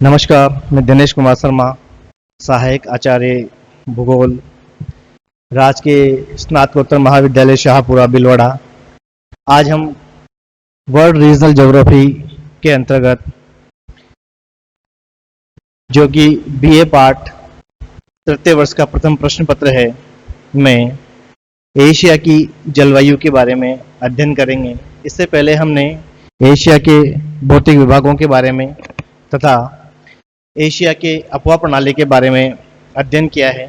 नमस्कार, मैं दिनेश कुमार शर्मा, सहायक आचार्य भूगोल, राजकीय स्नातकोत्तर महाविद्यालय शाहपुरा बिलवाड़ा। आज हम वर्ल्ड रीजनल ज्योग्राफी के अंतर्गत जो कि बीए पार्ट तृतीय वर्ष का प्रथम प्रश्न पत्र है, में एशिया की जलवायु के बारे में अध्ययन करेंगे। इससे पहले हमने एशिया के भौतिक विभागों के बारे में तथा एशिया के अपवाह प्रणाली के बारे में अध्ययन किया है।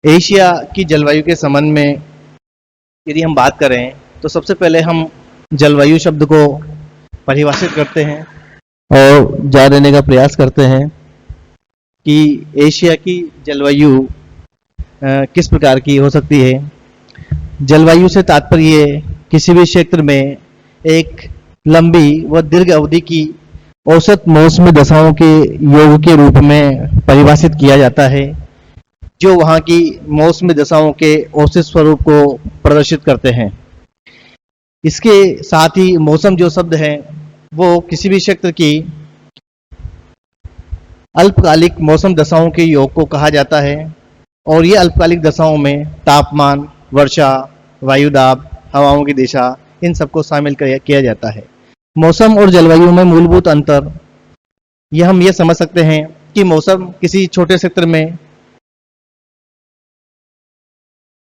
एशिया की जलवायु के संबंध में यदि हम बात करें तो सबसे पहले हम जलवायु शब्द को परिभाषित करते हैं और जान लेने का प्रयास करते हैं कि एशिया की जलवायु किस प्रकार की हो सकती है। जलवायु से तात्पर्य किसी भी क्षेत्र में एक लंबी व दीर्घ अवधि की औसत मौसमी दशाओं के योग के रूप में परिभाषित किया जाता है, जो वहाँ की मौसमी दशाओं के औसत स्वरूप को प्रदर्शित करते हैं। इसके साथ ही मौसम जो शब्द है वो किसी भी क्षेत्र की अल्पकालिक मौसम दशाओं के योग को कहा जाता है, और ये अल्पकालिक दशाओं में तापमान, वर्षा, वायुदाब, हवाओं की दिशा, इन सबको शामिल किया जाता है। मौसम और जलवायु में मूलभूत अंतर हम ये समझ सकते हैं कि मौसम किसी छोटे क्षेत्र में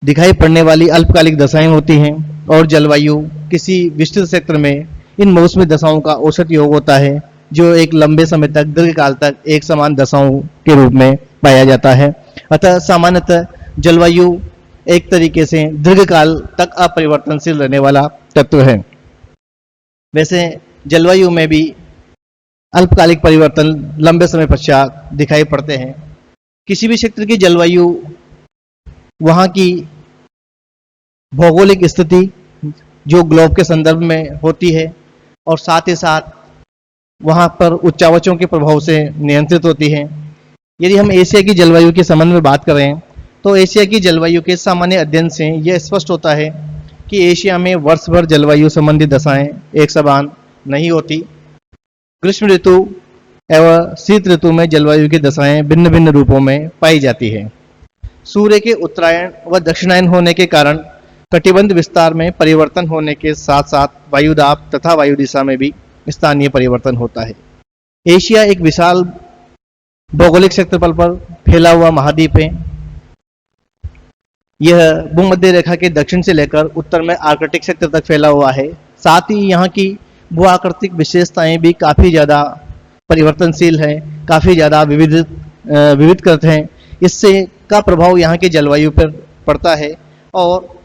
दिखाई पड़ने वाली अल्पकालिक दशाएं होती हैं, और जलवायु किसी विस्तृत क्षेत्र में इन मौसमी दशाओं का औसत योग होता है, जो एक लंबे समय तक, दीर्घकाल तक एक समान दशाओं के रूप में पाया जाता है। अतः सामान्यतः जलवायु एक तरीके से दीर्घकाल तक अपरिवर्तनशील रहने वाला तत्व है। वैसे जलवायु में भी अल्पकालिक परिवर्तन लंबे समय पश्चात दिखाई पड़ते हैं। किसी भी क्षेत्र की जलवायु वहाँ की भौगोलिक स्थिति जो ग्लोब के संदर्भ में होती है, और साथ ही साथ वहाँ पर उच्चावचों के प्रभाव से नियंत्रित होती है। यदि हम एशिया की जलवायु के संबंध में बात करें तो एशिया की जलवायु के सामान्य अध्ययन से यह स्पष्ट होता है कि एशिया में वर्ष भर जलवायु संबंधी दशाएं एक समान नहीं होती। ग्रीष्म ऋतु एवं शीत ऋतु में जलवायु की दशाएं भिन्न भिन्न रूपों में पाई जाती है। सूर्य के उत्तरायण व दक्षिणायन होने के कारण कटिबंध विस्तार में परिवर्तन होने के साथ साथ वायुदाब तथा वायु दिशा में भी स्थानीय परिवर्तन होता है। एशिया एक विशाल भौगोलिक क्षेत्रफल पर फैला हुआ महाद्वीप है। यह भूमध्य रेखा के दक्षिण से लेकर उत्तर में आर्कटिक क्षेत्र तक फैला हुआ है। साथ ही यहाँ की भूआकृतिक विशेषताएं भी काफ़ी ज़्यादा परिवर्तनशील हैं, काफ़ी ज़्यादा विविधकृत हैं। इससे का प्रभाव यहाँ की जलवायु पर पड़ता है, और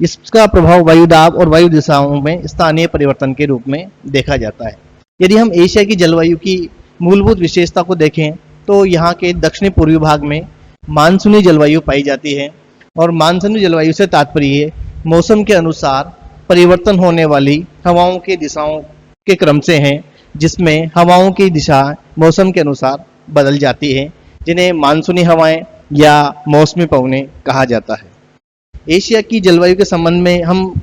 इसका प्रभाव वायुदाब और वायु दिशाओं में स्थानीय परिवर्तन के रूप में देखा जाता है। यदि हम एशिया की जलवायु की मूलभूत विशेषता को देखें तो यहाँ के दक्षिणी पूर्वी भाग में मानसूनी जलवायु पाई जाती है, और मानसूनी जलवायु से तात्पर्य मौसम के अनुसार परिवर्तन होने वाली हवाओं की दिशाओं के क्रम से हैं, जिसमें हवाओं की दिशा मौसम के अनुसार बदल जाती है, जिन्हें मानसूनी हवाएं या मौसमी पवनें कहा जाता है। एशिया की जलवायु के संबंध में हम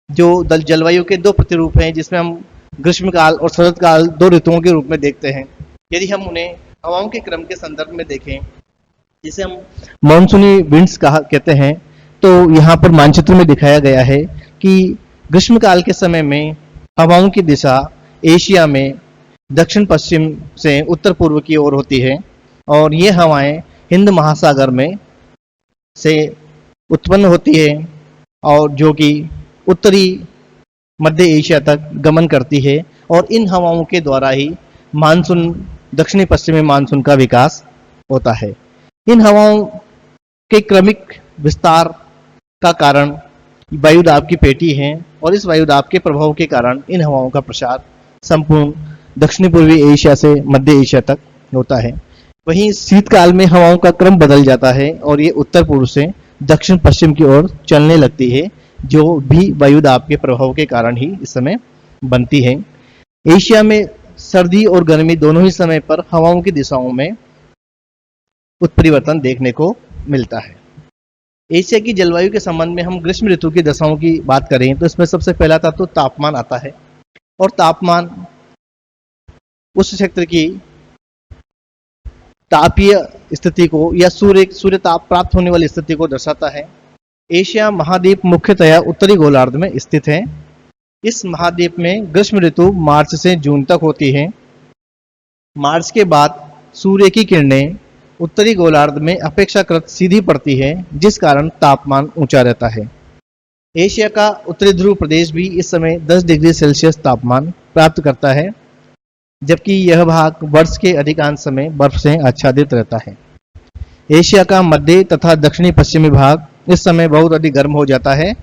जो जलवायु के दो प्रतिरूप हैं, जिसमें हम ग्रीष्मकाल और शरदकाल दो ऋतुओं के रूप में देखते हैं। यदि हम उन्हें हवाओं के क्रम के संदर्भ में देखें, जिसे हम मॉनसूनी विंड्स कहते हैं, तो यहाँ पर मानचित्र में दिखाया गया है कि ग्रीष्मकाल के समय में हवाओं की दिशा एशिया में दक्षिण पश्चिम से उत्तर पूर्व की ओर होती है, और ये हवाएं हिंद महासागर में से उत्पन्न होती है, और जो कि उत्तरी मध्य एशिया तक गमन करती है, और इन हवाओं के द्वारा ही मानसून, दक्षिणी पश्चिमी मानसून का विकास होता है। इन हवाओं के क्रमिक विस्तार का कारण वायुदाब की पेटी है, और इस वायुदाब के प्रभाव के कारण इन हवाओं का प्रसार संपूर्ण दक्षिणी पूर्वी एशिया से मध्य एशिया तक होता है। वहीं शीतकाल में हवाओं का क्रम बदल जाता है, और ये उत्तर पूर्व से दक्षिण पश्चिम की ओर चलने लगती है, जो भी वायुदाब के प्रभाव के कारण ही इस समय बनती है। एशिया में सर्दी और गर्मी दोनों ही समय पर हवाओं की दिशाओं में उत्परिवर्तन देखने को मिलता है। एशिया की जलवायु के संबंध में हम ग्रीष्म ऋतु की दशाओं की बात करें तो इसमें सबसे पहला तत्व तापमान आता है, और तापमान उस क्षेत्र की तापीय स्थिति को या सूर्य ताप प्राप्त होने वाली स्थिति को दर्शाता है। एशिया महाद्वीप मुख्यतया उत्तरी गोलार्ध में स्थित है। इस महाद्वीप में ग्रीष्म ऋतु मार्च से जून तक होती है। मार्च के बाद सूर्य की किरणें उत्तरी गोलार्ध में अपेक्षाकृत सीधी पड़ती है, जिस कारण तापमान ऊंचा रहता है। एशिया का उत्तरी ध्रुव प्रदेश भी इस समय 10 डिग्री सेल्सियस तापमान प्राप्त करता है, जबकि यह भाग वर्ष के अधिकांश समय बर्फ से आच्छादित रहता है। एशिया का मध्य तथा दक्षिणी पश्चिमी भाग इस समय बहुत अधिक गर्म हो जाता है।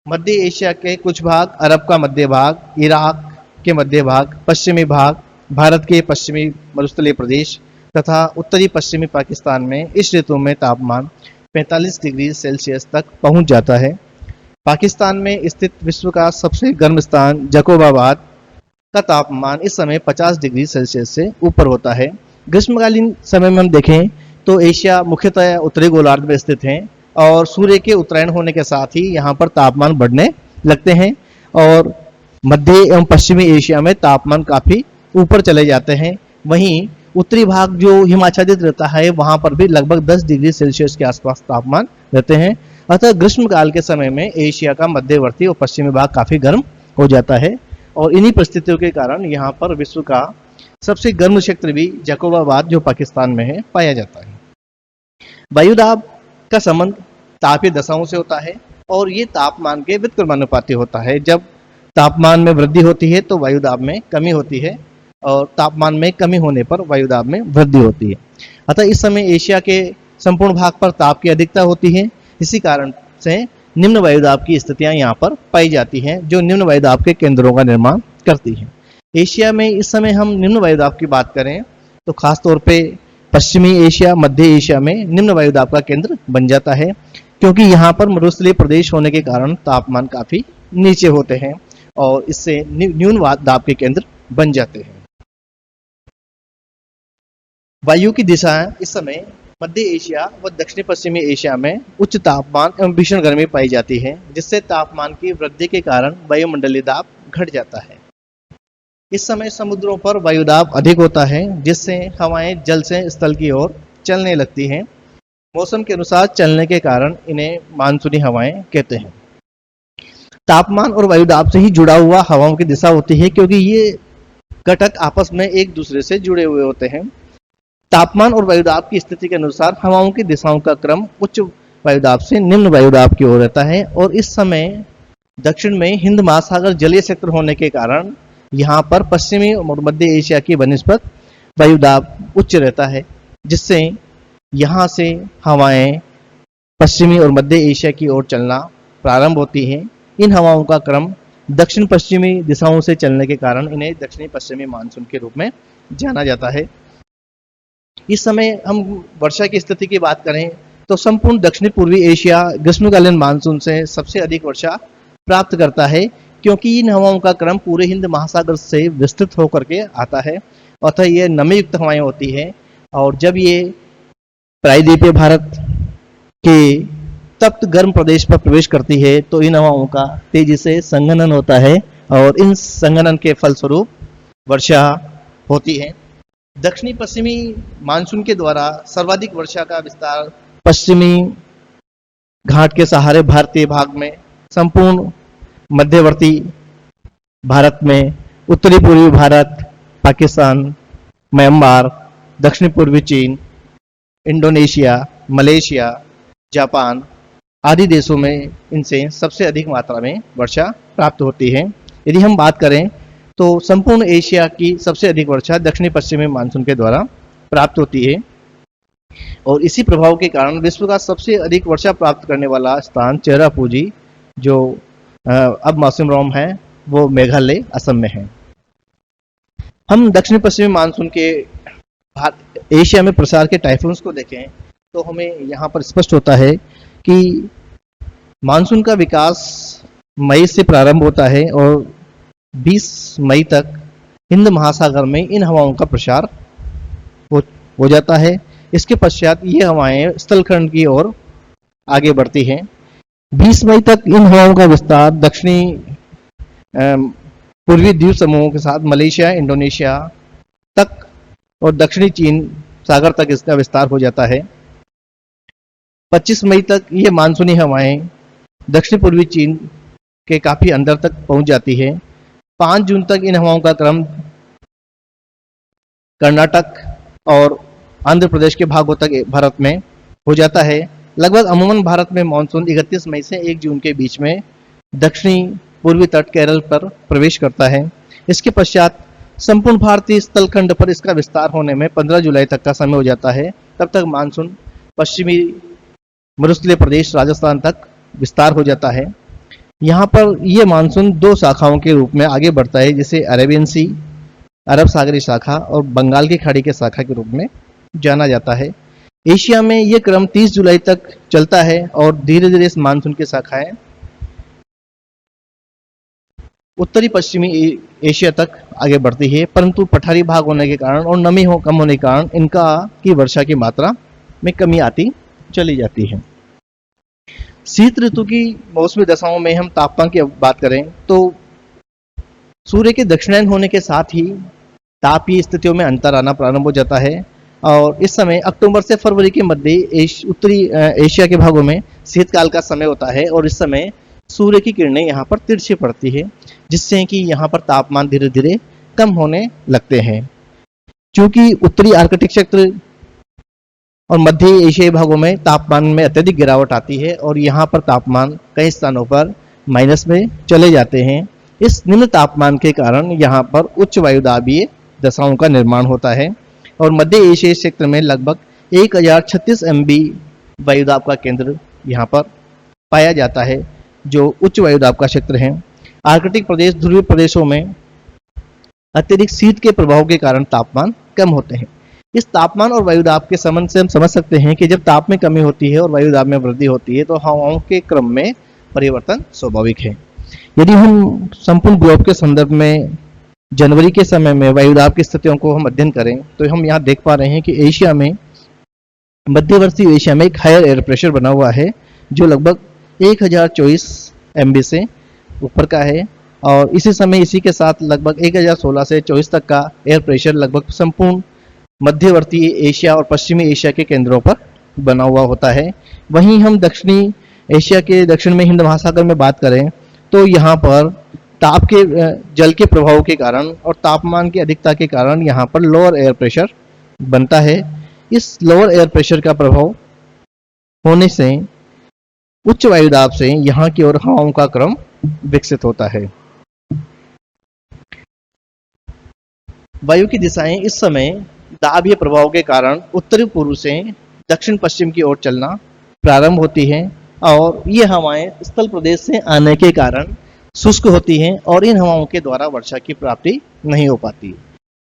मध्य एशिया के कुछ भाग, अरब का मध्य भाग, इराक के मध्य भाग, पश्चिमी भाग, भारत के पश्चिमी मरुस्थलीय प्रदेश तथा उत्तरी पश्चिमी पाकिस्तान में इस ऋतु में तापमान 45 डिग्री सेल्सियस तक पहुंच जाता है। पाकिस्तान में स्थित विश्व का सबसे गर्म स्थान जकोबाबाद का तापमान इस समय 50 डिग्री सेल्सियस से ऊपर होता है। ग्रीष्मकालीन समय में हम देखें तो एशिया मुख्यतः उत्तरी गोलार्ध में स्थित है और सूर्य के उत्तरायण होने के साथ ही यहाँ पर तापमान बढ़ने लगते हैं और मध्य एवं पश्चिमी एशिया में तापमान काफी ऊपर चले जाते हैं। वहीं उत्तरी भाग जो हिमाच्छादित रहता है वहां पर भी लगभग 10 डिग्री सेल्सियस के आसपास तापमान रहते हैं। अतः ग्रीष्मकाल के समय में एशिया का मध्यवर्ती और पश्चिमी भाग काफी गर्म हो जाता है और इन्हीं परिस्थितियों के कारण यहाँ पर विश्व का सबसे गर्म क्षेत्र भी जकोबाबाद जो पाकिस्तान में है पाया जाता है। वायुदाब का संबंध तापीय दशाओं से होता है और ये तापमान के व्युत्क्रमानुपाती होता है। जब तापमान में वृद्धि होती है तो वायुदाब में कमी होती है और तापमान में कमी होने पर वायुदाब में वृद्धि होती है। अतः इस समय एशिया के संपूर्ण भाग पर ताप की अधिकता होती है। इसी कारण से निम्न वायुदाब की स्थितियां यहाँ पर पाई जाती हैं, जो निम्न वायुदाब के केंद्रों का निर्माण करती हैं। एशिया में इस समय हम निम्न वायुदाब की बात करें तो खासतौर पे पश्चिमी एशिया, मध्य एशिया में निम्न वायुदाब का केंद्र बन जाता है, क्योंकि यहाँ पर मरुस्थलीय प्रदेश होने के कारण तापमान काफी नीचे होते हैं और इससे न्यून दाब के केंद्र बन जाते हैं। वायु की दिशाएं इस समय मध्य एशिया व दक्षिण पश्चिमी एशिया में उच्च तापमान एवं भीषण गर्मी पाई जाती है, जिससे तापमान की वृद्धि के कारण वायुमंडलीय दाब घट जाता है। इस समय समुद्रों पर वायुदाब अधिक होता है, जिससे हवाएं जल से स्थल की ओर चलने लगती हैं। मौसम के अनुसार चलने के कारण इन्हें मानसूनी हवाएं कहते हैं। तापमान और वायुदाब से ही जुड़ा हुआ हवाओं की दिशा होती है, क्योंकि ये घटक आपस में एक दूसरे से जुड़े हुए होते हैं। तापमान और वायुदाब की स्थिति के अनुसार हवाओं की दिशाओं का क्रम उच्च वायुदाब से निम्न वायुदाब की ओर रहता है और इस समय दक्षिण में हिंद महासागर जलीय क्षेत्र होने के कारण यहाँ पर पश्चिमी और मध्य एशिया की बनिस्बत वायुदाब उच्च रहता है, जिससे यहाँ से हवाएं पश्चिमी और मध्य एशिया की ओर चलना प्रारंभ होती हैं। इन हवाओं का क्रम दक्षिण पश्चिमी दिशाओं से चलने के कारण इन्हें दक्षिणी पश्चिमी मानसून के रूप में जाना जाता है। इस समय हम वर्षा की स्थिति की बात करें तो संपूर्ण दक्षिणी पूर्वी एशिया ग्रीष्मकालीन मानसून से सबसे अधिक वर्षा प्राप्त करता है, क्योंकि इन हवाओं का क्रम पूरे हिंद महासागर से विस्तृत होकर के आता है। अतः ये नमी युक्त हवाएं होती हैं और जब ये प्रायद्वीपीय भारत के तप्त गर्म प्रदेश पर प्रवेश करती है तो इन हवाओं का तेजी से संघनन होता है और इन संघनन के फलस्वरूप वर्षा होती है। दक्षिणी पश्चिमी मानसून के द्वारा सर्वाधिक वर्षा का विस्तार पश्चिमी घाट के सहारे भारतीय भाग में, संपूर्ण मध्यवर्ती भारत में, उत्तरी पूर्वी भारत, पाकिस्तान, म्यांमार, दक्षिण पूर्वी चीन, इंडोनेशिया, मलेशिया, जापान आदि देशों में इनसे सबसे अधिक मात्रा में वर्षा प्राप्त होती है। यदि हम बात करें तो संपूर्ण एशिया की सबसे अधिक वर्षा दक्षिणी पश्चिमी मानसून के द्वारा प्राप्त होती है और इसी प्रभाव के कारण विश्व का सबसे अधिक वर्षा प्राप्त करने वाला स्थान चेरापूंजी जो अब मौसम है वो मेघालय, असम में है। हम दक्षिण पश्चिमी मानसून के एशिया में प्रसार के टाइफून्स को देखें तो हमें यहाँ पर स्पष्ट होता है कि मानसून का विकास मई से प्रारंभ होता है और 20 मई तक हिंद महासागर में इन हवाओं का प्रसार हो जाता है। इसके पश्चात ये हवाएं स्थलखंड की ओर आगे बढ़ती हैं। 20 मई तक इन हवाओं का विस्तार दक्षिणी पूर्वी द्वीप समूहों के साथ मलेशिया, इंडोनेशिया, तक और दक्षिणी चीन सागर तक इसका विस्तार हो जाता है। 25 मई तक ये मानसूनी हवाएं दक्षिण पूर्वी चीन के काफी अंदर तक पहुंच जाती है। 5 जून तक इन हवाओं का क्रम कर्नाटक और आंध्र प्रदेश के भागों तक भारत में हो जाता है। लगभग अमूमन भारत में मानसून 31 मई से 1 जून के बीच में दक्षिणी पूर्वी तट केरल पर प्रवेश करता है। इसके पश्चात संपूर्ण भारतीय स्थलखंड पर इसका विस्तार होने में 15 जुलाई तक का समय हो जाता है। तब तक मानसून पश्चिमी मरुस्थलीय प्रदेश राजस्थान तक विस्तार हो जाता है। यहाँ पर यह मानसून 2 शाखाओं के रूप में आगे बढ़ता है, जिसे अरेबियन सी अरब सागरी शाखा और बंगाल की खाड़ी के शाखा के रूप में जाना जाता है। एशिया में यह क्रम 30 जुलाई तक चलता है और धीरे धीरे इस मानसून की शाखाएं उत्तरी पश्चिमी एशिया तक आगे बढ़ती है, परंतु पठारी भाग होने के कारण और नमी कम होने के कारण इनका की वर्षा की मात्रा में कमी आती चली जाती है। शीत ऋतु की मौसमी दशाओं में हम तापमान की बात करें तो सूर्य के दक्षिणायन होने के साथ ही तापीय स्थितियों में अंतर आना प्रारंभ हो जाता है और इस समय अक्टूबर से फरवरी के मध्य उत्तरी एशिया के भागों में शीतकाल का समय होता है और इस समय सूर्य की किरणें यहाँ पर तिरछी पड़ती है, जिससे कि यहाँ पर तापमान धीरे धीरे कम होने लगते हैं। क्योंकि उत्तरी आर्कटिक क्षेत्र और मध्य एशियाई भागों में तापमान में अत्यधिक गिरावट आती है और यहाँ पर तापमान कई स्थानों पर माइनस में चले जाते हैं। इस निम्न तापमान के कारण यहाँ पर उच्च वायुदाबीय दशाओं का निर्माण होता है और मध्य एशियाई क्षेत्र में लगभग 1036 MB वायुदाब का केंद्र यहाँ पर पाया जाता है, जो उच्च वायुदाब का क्षेत्र है। आर्कटिक प्रदेश ध्रुवीय प्रदेशों में अत्यधिक शीत के प्रभाव के कारण तापमान कम होते हैं। इस तापमान और वायुदाब के संबंध से हम समझ सकते हैं कि जब ताप में कमी होती है और वायुदाब में वृद्धि होती है तो हवाओं के क्रम में परिवर्तन स्वाभाविक है। यदि हम संपूर्ण ग्लोब के संदर्भ में जनवरी के समय में वायुदाब की स्थितियों को हम अध्ययन करें तो हम यहाँ देख पा रहे हैं कि एशिया में मध्यवर्ती एशिया में एक हायर एयर प्रेशर बना हुआ है जो लगभग 1024 MB से ऊपर का है और इसी समय इसी के साथ लगभग 1016 से 24 तक का एयर प्रेशर लगभग संपूर्ण मध्यवर्ती एशिया और पश्चिमी एशिया के केंद्रों पर बना हुआ होता है। वहीं हम दक्षिणी एशिया के दक्षिण में हिंद महासागर में बात करें तो यहाँ पर ताप के जल के प्रभाव के कारण और तापमान की अधिकता के कारण यहाँ पर लोअर एयर प्रेशर बनता है। इस लोअर एयर प्रेशर का प्रभाव होने से उच्च वायुदाब से यहाँ की ओर हवाओं का क्रम विकसित होता है। वायु की दिशाएं इस समय दाबीय प्रभाव के कारण उत्तरी पूर्व से दक्षिण पश्चिम की ओर चलना प्रारंभ होती है और ये हवाएं स्थल प्रदेश से आने के कारण शुष्क होती हैं और इन हवाओं के द्वारा वर्षा की प्राप्ति नहीं हो पाती।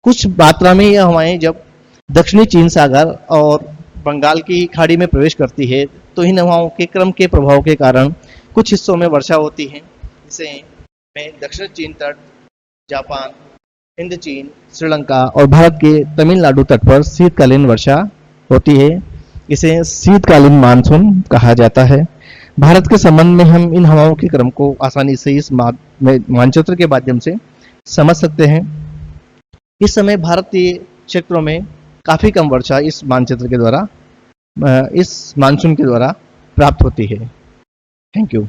कुछ मात्रा में ये हवाएं जब दक्षिणी चीन सागर और बंगाल की खाड़ी में प्रवेश करती है तो इन हवाओं के क्रम के प्रभाव के कारण कुछ हिस्सों में वर्षा होती है। इसे में दक्षिण चीन तट, जापान, हिंद चीन, श्रीलंका और भारत के तमिलनाडु तट पर शीतकालीन वर्षा होती है। इसे शीतकालीन मानसून कहा जाता है। भारत के संबंध में हम इन हवाओं के क्रम को आसानी से इस मानचित्र के माध्यम से समझ सकते हैं। इस समय भारतीय क्षेत्रों में काफी कम वर्षा इस मानचित्र के द्वारा इस मानसून के द्वारा प्राप्त होती है। Thank you.